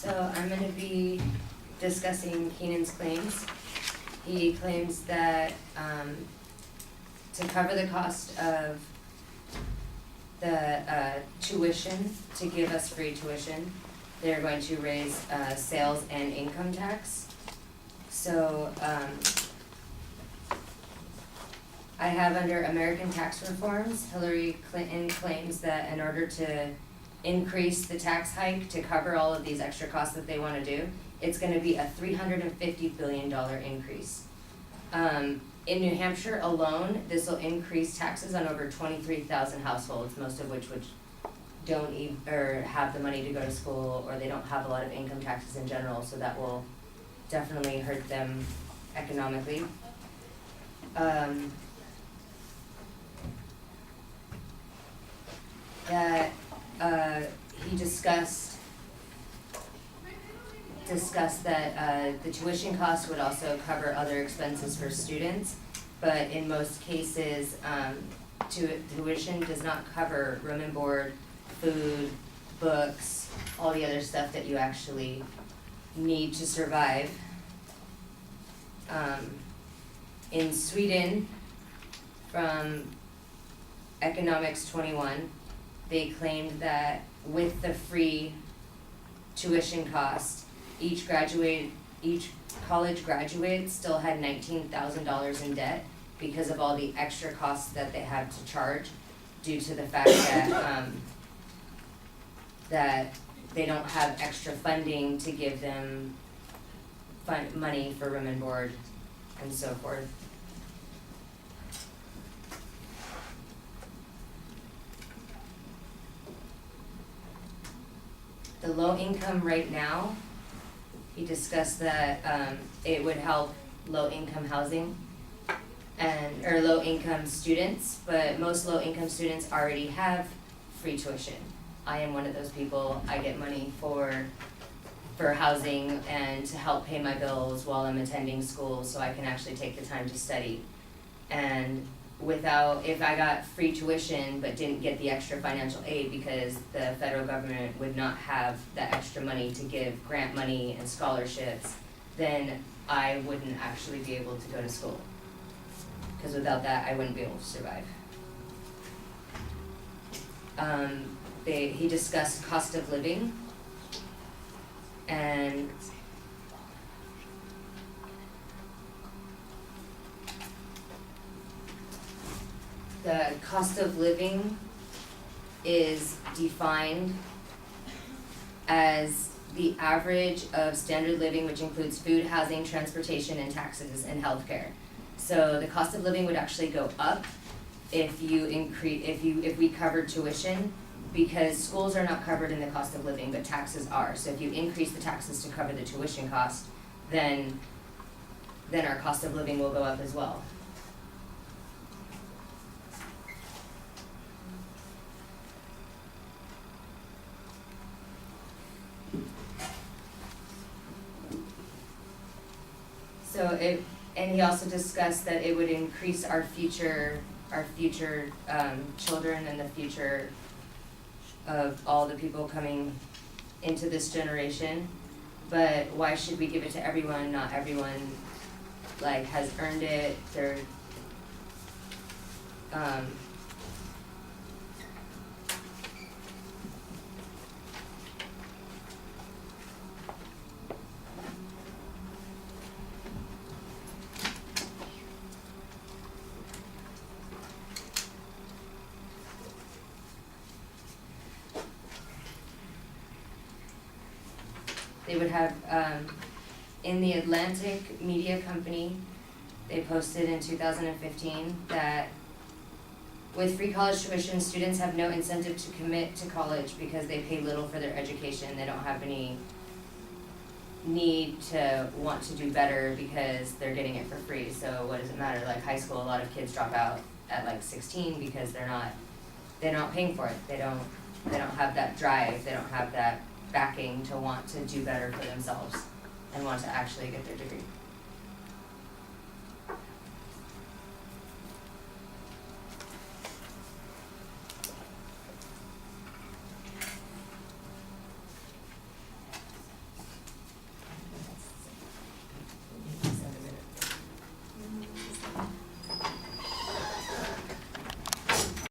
So I'm gonna be discussing Keenan's claims. He claims that, to cover the cost of the, tuition, to give us free tuition, they're going to raise, sales and income tax. So, I have under American tax reforms, Hillary Clinton claims that in order to increase the tax hike to cover all of these extra costs that they wanna do, it's gonna be a $350 billion increase. In New Hampshire alone, this will increase taxes on over 23,000 households, most of which don't or have the money to go to school, or they don't have a lot of income taxes in general, so that will definitely hurt them economically. He discussed that, the tuition costs would also cover other expenses for students, but in most cases, tuition does not cover room and board, food, books, all the other stuff that you actually need to survive. In Sweden, from Economics 21, they claimed that with the free tuition cost, each college graduate still had $19,000 in debt because of all the extra costs that they had to charge due to the fact that, that they don't have extra funding to give them money for room and board and so forth. The low income right now, he discussed that it would help low income housing or low income students, but most low income students already have free tuition. I am one of those people. I get money for housing and to help pay my bills while I'm attending school, so I can actually take the time to study. And if I got free tuition but didn't get the extra financial aid because the federal government would not have that extra money to give grant money and scholarships, then I wouldn't actually be able to go to school. Because without that, I wouldn't be able to survive. He discussed cost of living, and the cost of living is defined as the average of standard living, which includes food, housing, transportation, and taxes, and healthcare. So the cost of living would actually go up if we covered tuition, because schools are not covered in the cost of living, but taxes are. So if you increase the taxes to cover the tuition cost, then our cost of living will go up as well. And he also discussed that it would increase our future children and the future of all the people coming into this generation. But why should we give it to everyone? Not everyone has earned it. They would have, in the Atlantic Media Company, they posted in 2015 that with free college tuition, students have no incentive to commit to college because they pay little for their education. They don't have any need to want to do better because they're getting it for free. So what does it matter? Like high school, a lot of kids drop out at 16 because they're not paying for it. They don't have that drive. They don't have that backing to want to do better for themselves and want to actually get their degree.